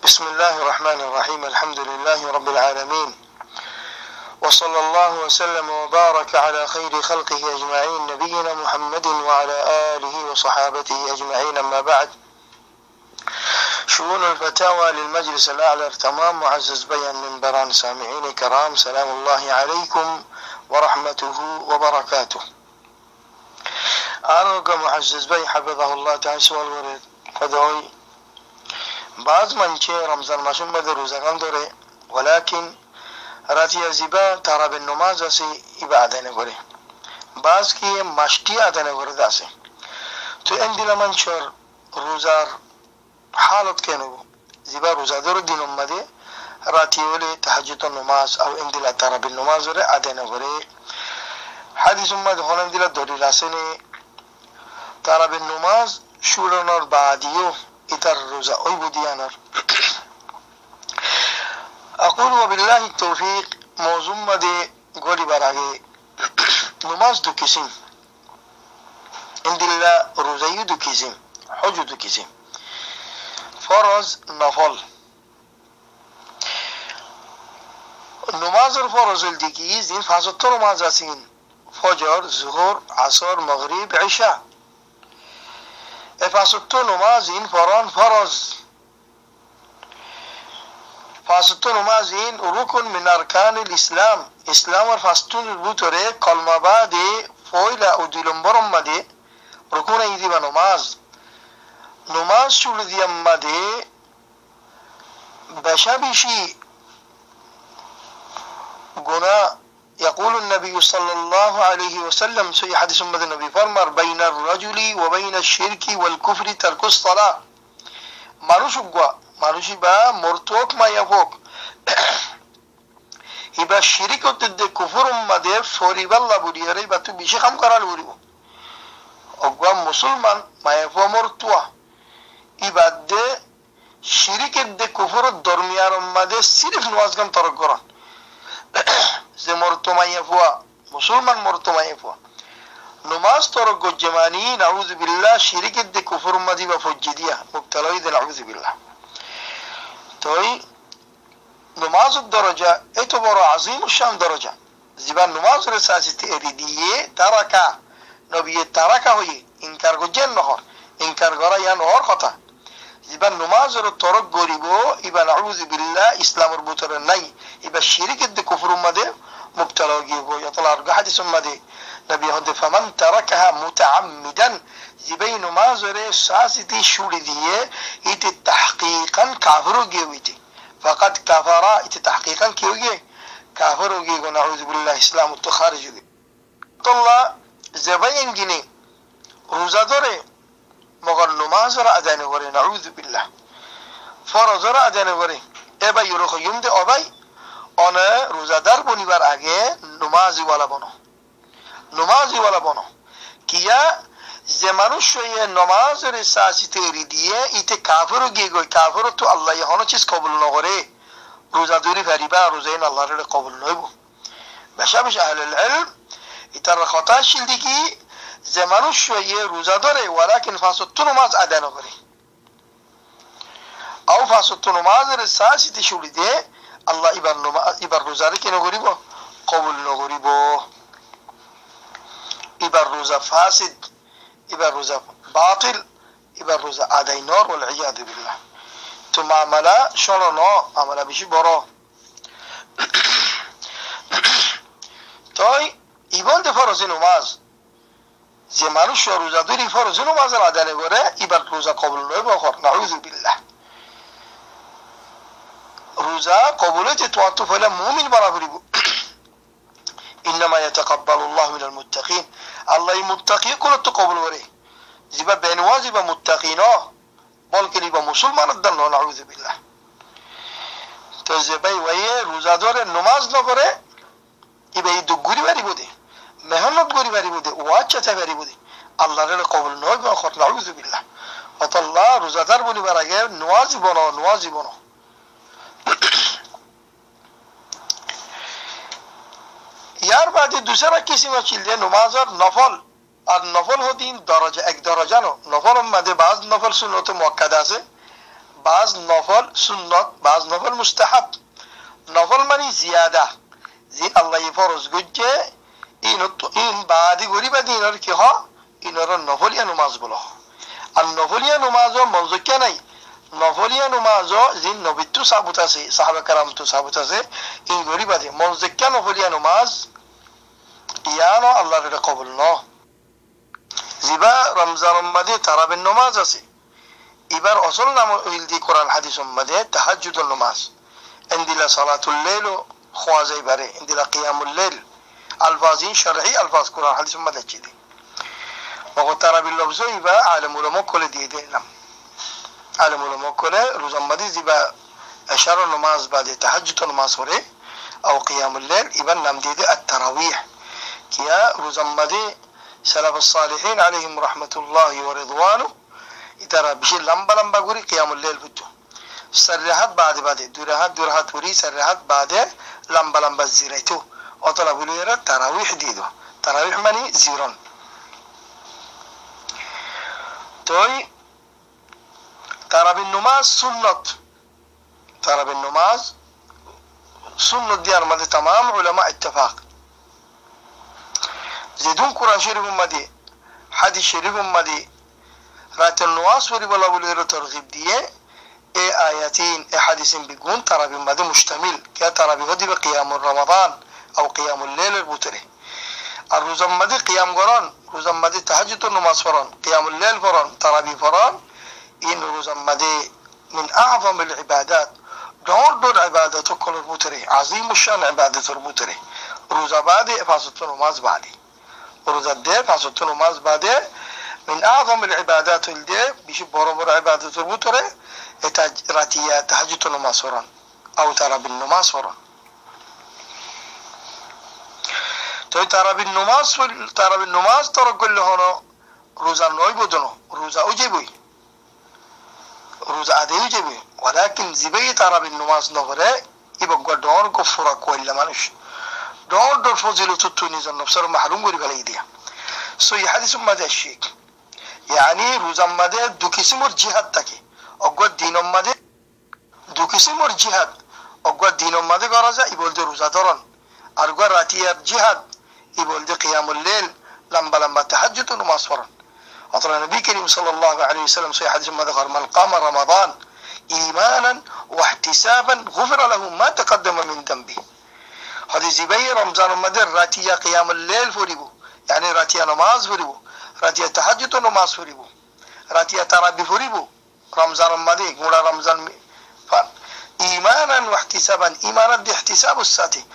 بسم الله الرحمن الرحيم. الحمد لله رب العالمين، وصلى الله وسلم وبارك على خير خلقه أجمعين نبينا محمد وعلى آله وصحابته أجمعين. أما بعد، شؤون الفتاوى للمجلس الأعلى ارتمام. معزز بيان من بران سامعين كرام، سلام الله عليكم ورحمته وبركاته. أرجو معزز بي حفظه الله تعالى سوال ورد فدعوي بعض منچه رمضان ماشون بده روزگان داره، ولكن راتی زیبا تراب نماز اسی عبادت نگوره، بعض کی مشتی عادت نگوره داسه. تو این دیل من چور روزار حالت کنه زیبا روزادار دین اومده راتی ولی تهجد نماز او این دیل تراب نماز داره عادت نگوره. حدیث اومده هنن دیل دوری لاسنه تراب نماز شورنار بعدیو إتر روزا أي بديانر. أقول وبالله التوفيق. موضوع مدي قولي براغي نماز دو كسيم عند الله، روزايو دو كسيم، حج دو كسيم، فرض نفل. نماز الفرض الديكي زين فاسطة نماز سين فجر ظهر عصر مغرب عشاء. فاسطة نماز این فران فرض، فاسطة نماز این رکن من ارکان الاسلام. اسلام ور فاسطون بوتره کلمه بعد فویل او دیلنبرم مده رکن ایدی و نماز شول دیم مده بشبشی گناه. يقول النبي صلى الله عليه وسلم في حديث من النبي فرمر بين الرجل وبين الشرك والكفر ترك الصلاة. مانوش قوا مانوش با مرتوك ما يفوق يبا الشرك ضد كفر مده فوري بالله بودي با تو بيشي خم قرال وريو قوا مسلمان ما يفوق مرتوى يبا ده شرك ضد كفر درميان مده صرف نوازگم ترك قران زي مرتمى فوا مسلمان مرتمى فوا نماز ترك الجماني نعوذ بالله شرك دي كفر مدي بفجدية مبتلوي دي نعوذ بالله. توي نماز الدرجة اعتبر عظيم الشان درجة زبان نماز رساسي تأريدية تركا نبي تركا هي انكار جن نهار انكار غرا يا نهار خطأ. زبان نماز الترك غريبو يبقى نعوذ بالله اسلام ربوتر الني يبقى الشرك دي كفر مدي مبتلوغيغو. يطلع رجع حديث مدي نبي هند فمن تركها متعمدا زبين نمازر ساسيتي شولديه يت تحقيقا كافروغيويتي فقد كفر يت تحقيقا كيوغي كافروغيغو. نعوذ بالله اسلام التخارجي طلع زبين جني روزادوري مگر نمازر ادانه وري نعوذ بالله فرزر ادانه وري ابا يروخ يمد ابي آنه روزدار بونی بر اگه نمازی والا بانو کیا زمانو شویه نماز رساسی تیریدیه ایت کافر رو گیگوی کافر رو تو الله یهانو چیز قبول نگره روزداری فریبا روزین الله رو قبول نگو. بشابش اهل العلم ایتر خطا شلدی کی زمانو شویه روزداره ولیکن فاسد نماز ادا نگره او فاسد نماز رساسی تشولیده الله ایبر روزاره که نگوری با قبول نگوری با ایبر روزه فاسد ایبر روزه باطل ایبر روزه عدای نار والعیاذ بالله. تو معامله شالا نا معامله بشی برا تای ایبان ده فرض نماز زمانوش و روزه دوری فرض نماز را عدای نگوره ایبر روزه قبول نگو خور نعوذ بالله. روزا قبولت تواتف ولا مؤمن برابري انما يتقبل الله من المتقين. الله المتقي كل تقبل وري زبا بينوازي بمتقينا بلکه با مسلمان دل نعوذ بالله. تو زبای وی روزا داره نماز نگره ای دو گوری بری بوده مهنت گوری بری بوده واچته بری بوده الله را قبول نگو خود نعوذ بالله. و الله روزا دار بونی برای نوازی بونو यार बाद दूसरा किसी में चिल्ले नमाज और नफल होती درجه एक درجه نو نفل مده بعض نفل سنت مؤکده است بعض نفل سنت بعض نفل مستحب نفل منی زیاده زین الله فرض گوجه این بعدی گوری بعد اینا رو که ها اینا رو نفل یا نماز بلا النفل یا نماز منظور که نه نفل یا نماز زین نبی تو ثابت است صحابه کرام تو ثابت است این گوری بعد منظور که نفل یا نماز یعنی الله رو قبول نه زیبا رمضان اومده تراویح نماز است ایبر اصل نماز دی قرآن حدیث اومده تهجد النماز اندلا صلاة الليل و خوازه بره اندلا قیام الليل الفاظین شرعی الفاظ قرآن حدیث اومده چی دی وقت تراویح لفظو ایبا عالم علماء کل دیده نم عالم علماء کل روز اومده زیبا اشار نماز بعد تهجد نماز وره او قیام الليل ایبا نم دیده التراویح کیا روز اومده سلف الصالحين عليهم رحمة الله ورضوانه إذا بشي لمبا قولي قيام الليل بدو سرحت بعد دورهات وري سرحت بعد لمبا زيريتو وطلب ليرة تراويح ديدو تراويح مني زيرون توي ترى النماز سنة ديار مدى تمام علماء اتفاق زيدون قرآن شريف مدي حديث شريف مدي رات النواس وري ولا وليرو ترغيب ديه اي آياتين اي حديث بيقول ترى بمدي مشتمل كي ترى بودي بقيام رمضان او قيام الليل البوتري الروز مدي قيام قرآن روز مدي تهجد النماز فران قيام الليل فران ترى فران ان روز مدي من اعظم العبادات دور عبادته كل البوتري عظيم الشان عبادة البوتري روز بعد فاسط النماز بعدي روز الدين فاسط نماز بعده من أعظم العبادات الدين بيش برابر عبادة البوترة راتية تهجد نماز فران أو ترى بالنماز فران ترى بالنماز ترى كل هنا روزا نوي بدنو روزا أجيبوي روزا أدي أجيبوي ولكن زبي ترى بالنماز نفره يبقى دور كفرة كل منش دور فضيلة التونيز النفسر محروم قولي بلايديا سوي حديث مدى الشيك يعني روزا مدى دو كسمور جهاد تاكي اقوى دين مدى دو كسمور جهاد اقوى دين مدى غرزة يبول دي روزا دوران ارقوى راتية جهاد يبول دي قيام الليل لما تحجد نماز فران أطلع النبي كريم صلى الله عليه وسلم سوي حديث مدى غير من قام رمضان إيمانا واحتسابا غفر له ما تقدم من ذنبه هذه زبي رمضان مدر راتية قيام الليل فريبو يعني راتية نماز فريبو راتية تهجد نماز فريبو راتية تراويح فريبو رمضان مدر غورا رمضان إيمانا واحتسابا إيمانا باحتساب الساتي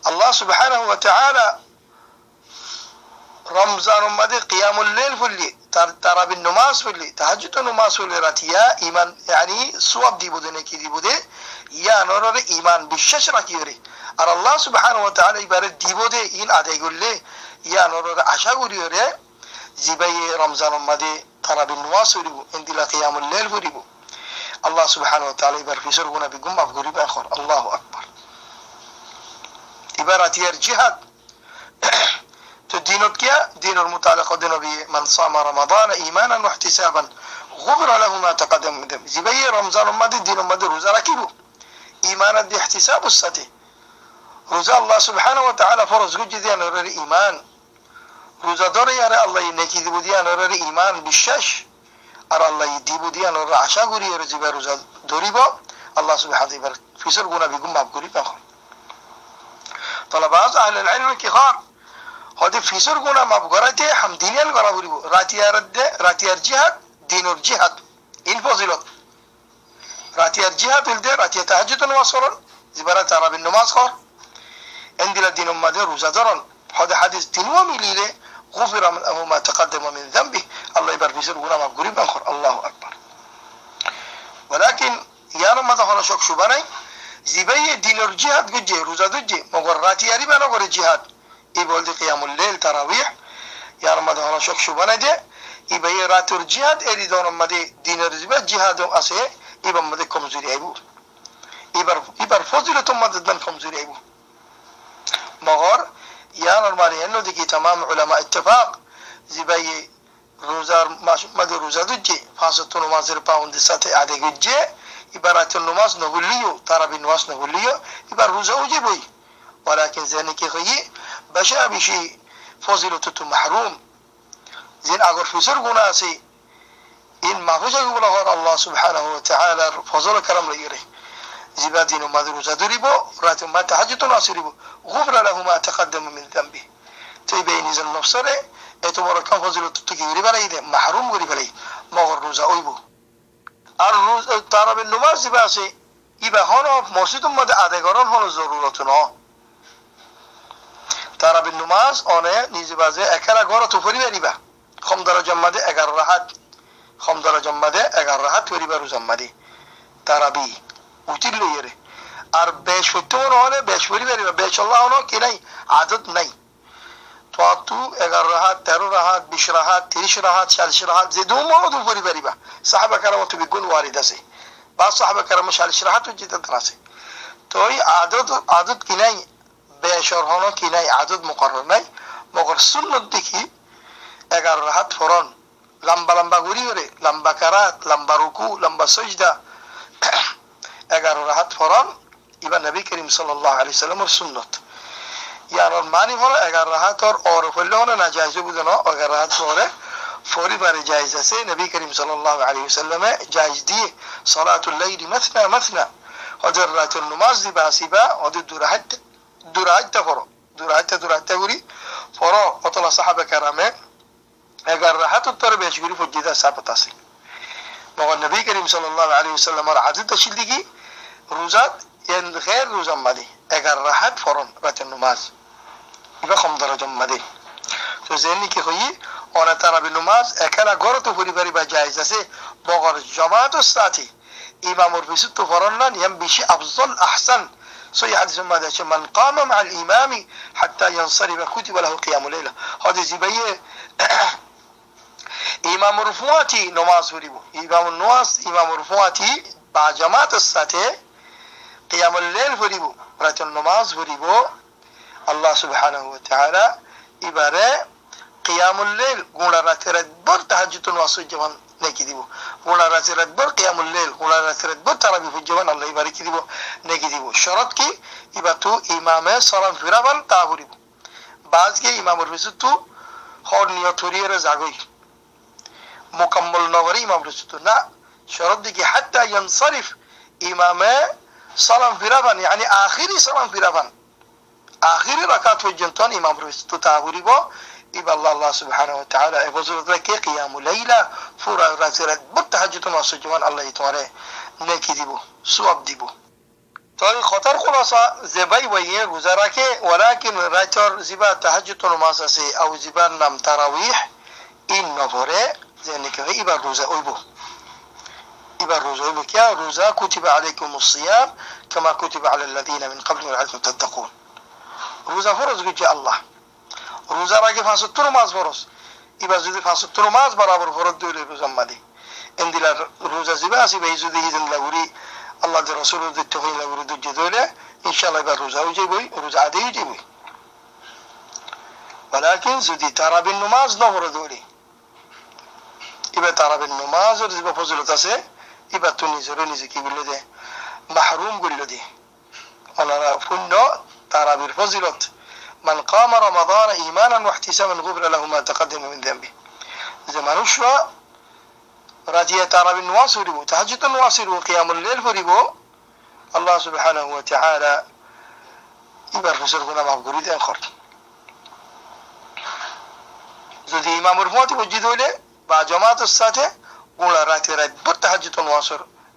الله سبحانه وتعالى رمضان مدر قيام الليل فلي تراويح النماز فلي تهجد النماز فلي راتية إيمان يعني صواب دي بودنه كي دي بوده يا نور إيمان بالشجرة كيوري أر الله سبحانه وتعالى يبارد ديبو دي إن عدا يقول لي يا نور عشاء وريوري زبي رمضان مدي ترى بالنواس وريبو اندي لقيام الليل وريبو الله سبحانه وتعالى يبارد في سرقنا بقم أفقري بآخر الله أكبر عبارة الجهاد تدينك كيا دين المتعلق دين بمن صام رمضان إيمانا واحتسابا غفر له ما تقدم من ذنبه زبي رمضان مدي دين مدي روزا ركبو إيمانا باحتساب الساتي روزا الله سبحانه وتعالى فرض جدي أنا رأي إيمان روزا دوري أنا الله ينكي دي بدي أنا رأي إيمان بالشش أرى الله يدي بدي أنا رأي عشاء قولي رزيبا روزا دوري با الله سبحانه وتعالى في سرقنا بيقوم بقولي بآخر طلبات أهل العلم الكخار هذه في سرقنا ما بقرأته حمديني القرابوري بو راتي الجهاد دين الجهاد إن فضيلت راتي الجهاد الدين راتي تهجد وصرا زبارة ترى بالنماز خار عندنا دين مدر وزدرن هذا حديث دين وميليله غفر منه ما تقدم من ذنبه الله يبارك في سرقنا ما بقولي بآخر الله أكبر ولكن يا رب ما دخل شك شباني زبي دين الجهاد قد جه روزا دجي مغراتي يا رب أنا غير الجهاد يقول دي قيام الليل تراويح يا رب ما دخل شك شباني ده يبي رات الجهاد اللي دون ما دين الرزبة جهاد أسه يبى ما ده كمزوري أبو يبر فضيلة ما ده كمزوري أبو مغار يا نرمالي إنه دي تمام علماء اتفاق زبي روزار ما ده روزا دجي فاسطون ما زر باوند سات عادي جه عبارة النماز نقوليو ترى النماز نقوليو عبارة روزة وجبوي ولكن زينك خي بشا بشي فضيلة محروم زين أقول في سرقنا سي إن ما فيش يقول الله سبحانه وتعالى فضل كرم ليره زبادين وما روزة دربو رات ما تحجت ناصربو غفر له ما تقدم من ذنبه تبين زن نفسره اتمر كم فضيلة تكيري بلاي محروم غري بلاي ما روزة أويبو الروز ترى بالنماز باسي يبقى هنا مسجد مد أديكاران هنا ضرورتنا ترى بالنماز أنا نيجي بازي أكلا غورة تفري بريبا خم درجة مد أجر راحت خم درجة مد أجر راحت بريبا روز مدي ترى بي وتلو يره أربعش فتون هنا بيش بريبا بيش الله هنا كناي عدد ناي تواتو اگر راحت ترو راحت بیش راحت تیرش راحت شالش راحت زدوم موضوع فری بریبا صحابه کرام تو بيقول وارده سي بعض صحابه کرام شالش راحت وجد دراسه توي عدد كناي بشر هنا كناي عدد مقرر ناي مگر سنت ديكي اگر راحت فران لمبا غوري وري لمبا كرات لمبا ركوع لمبا سجده اگر راحت فران يبقى النبي كريم صلى الله عليه وسلم سنت يعني المعنی هون اگر راحت اور فله هون ناجایز بودنا اگر راحت فوره فوری بر جایزه سه نبی کریم صلی الله علیه وسلم جایز دی صلاة الليل مثنى مثنى حضر رات النماز دی باسیبا ود دورایت تفرو دورایت غوری فرو اطلع صحابه کرامه اگر راحت تر بهش غوری فجیدا ثابت است مگر نبی کریم صلی الله علیه وسلم را عدد تشلیگی روزات ين غير روزا مدي اگر راحت فرن رات النماز يبقى 5 درجة مدي تو زيني كي خوي انا ترى بالنماز اكلا غورتو فري بري بجائزة سي بغر جماعة الساتي امام رفيستو فرنان ينبشي افضل احسن صحيح حديث ماذا من قام مع الامام حتى ينصرف كتب له قيام الليلة هذا زبيه امام رفواتي نماز فريبو امام رفواتي با جماعة الساتي قيام الليل فريبو رات النماز فريبو الله سبحانه وتعالى إبارة قيام الليل قولا رات ردبر تهجد واسو جوان نكي ديبو قولا رات ردبر قيام الليل قولا رات ردبر ترابي في الجوان الله يبارك ديبو نكي ديبو شرط كي إباتو إمام صلاة فرابل تابريبو بعض كي إمام الرسطو خور نيوتوري رزاقوي مكمل نوري إمام الرسطو نا شرط دي كي حتى ينصرف إمام سلام فرابان يعني آخری سلام فرابان آخری رکعت وجنتان امام رویستو تابوری با إبا الله سبحانه وتعالى افضلت لك قيام ليلة فورا راترت بتهجتون واسجوان الله يتواري نكي ديبو سواب ديبو طيب خطر خلاصة زباي ويه وزراكي ولكن راتر زبا تهجتون وماسسي او زبا نم تراويح إن نفره زينك إبا روزة أيبو إبا الروزة كيا روزة كتب عليكم الصيام كما كتب على الذين من قبل لعلكم تتقون روزة فرض جاء الله روزة راكي فاستر ماز فرض إبا زودي فاستر ماز برابر فرض دولي روزة مادي عند الروزة زباسي بيزودي هيدن لغوري الله دي رسوله دي التوفين لغوري دو جدولة إن شاء الله إبا روزة وجيبوي روزة عادي يجيبوي ولكن زودي ترى بالنماز نفر دولي إبا ترى بالنماز ورزبا فضل تسي إبا تونيزي كي بلو دي محروم بلو دي أنا فنو ترى بالفضلت من قام رمضان إيمانا واحتسابا غفر له ما تقدم من ذنبه زمان شوى راتية ترى بالنواس فريبو تهجد النواس وقيام الليل فريبو الله سبحانه وتعالى إبا الفسر ما بقريد آخر زودي إمام رفواتي وجدوا له بعد جماعة الساتة قولا راتي رات برتهجد النواس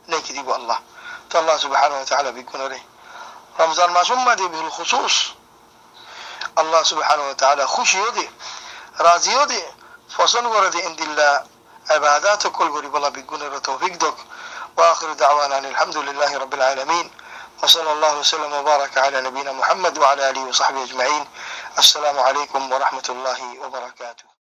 نيكي ديبو الله الله سبحانه وتعالى بيكون عليه رمضان ما ثم دي بالخصوص الله سبحانه وتعالى خوش يدي راضي يدي فصن ورد عند الله عبادات كل غريب الله بيكون التوفيق دوك واخر دعوانا الحمد لله رب العالمين وصلى الله وسلم وبارك على نبينا محمد وعلى اله وصحبه اجمعين السلام عليكم ورحمة الله وبركاته.